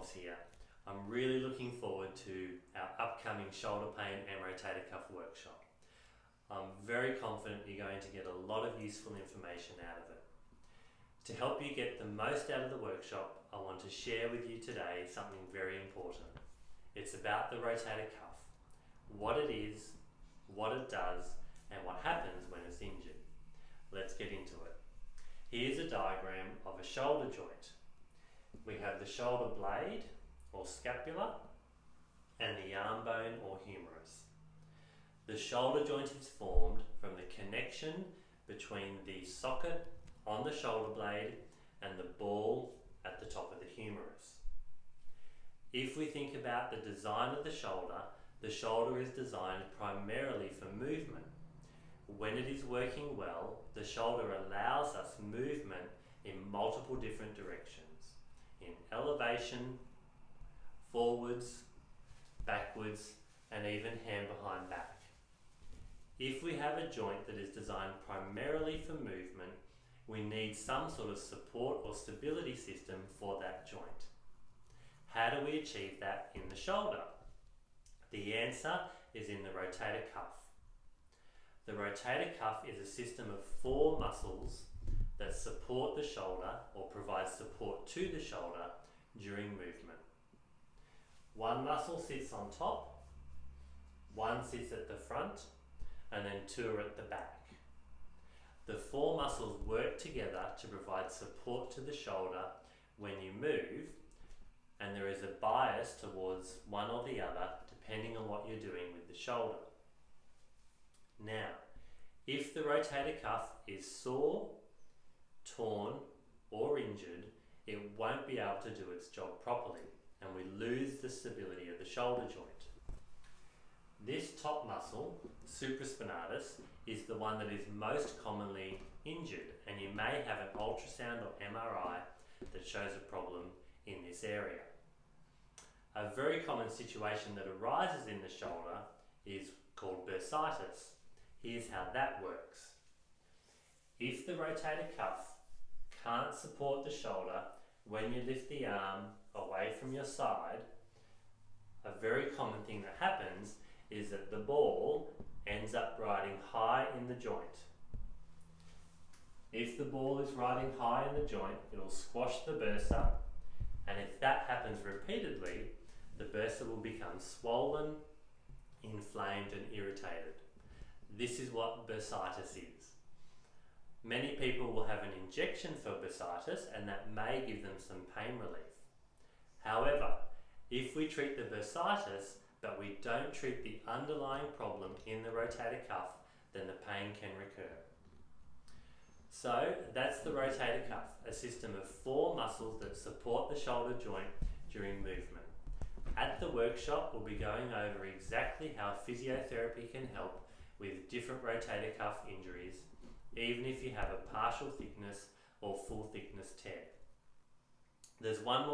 Bobs here. I'm really looking forward to our upcoming shoulder pain and rotator cuff workshop. I'm very confident you're going to get a lot of useful information out of it. To help you get the most out of the workshop, I want to share with you today something very important. It's about the rotator cuff, what it is, what it does, and what happens when it's injured. Let's get into it. Here's a diagram of a shoulder joint. We have the shoulder blade or scapula and the arm bone or humerus. The shoulder joint is formed from the connection between the socket on the shoulder blade and the ball at the top of the humerus. If we think about the design of the shoulder is designed primarily for movement. When it is working well, the shoulder allows us movement in multiple different directions, in elevation, forwards, backwards, and even hand behind back. If we have a joint that is designed primarily for movement, we need some sort of support or stability system for that joint. How do we achieve that in the shoulder? The answer is in the rotator cuff. The rotator cuff is a system of 4 muscles that support the shoulder or provide support to the shoulder during movement. One muscle sits on top, one sits at the front, and then 2 are at the back. The 4 muscles work together to provide support to the shoulder when you move, and there is a bias towards one or the other depending on what you're doing with the shoulder. Now, if the rotator cuff is sore, torn, or injured, it won't be able to do its job properly, and we lose the stability of the shoulder joint. This top muscle, supraspinatus, is the one that is most commonly injured, and you may have an ultrasound or MRI that shows a problem in this area. A very common situation that arises in the shoulder is called bursitis. Here's how that works. If the rotator cuff can't support the shoulder when you lift the arm away from your side, a very common thing that happens is that the ball ends up riding high in the joint. If the ball is riding high in the joint, it'll squash the bursa, and if that happens repeatedly, the bursa will become swollen, inflamed, and irritated. This is what bursitis is. Many people will have an injection for bursitis, and that may give them some pain relief. However, if we treat the bursitis, but we don't treat the underlying problem in the rotator cuff, then the pain can recur. So that's the rotator cuff, a system of 4 muscles that support the shoulder joint during movement. At the workshop, we'll be going over exactly how physiotherapy can help with different rotator cuff injuries, even if you have a partial thickness or full thickness tear. There's one more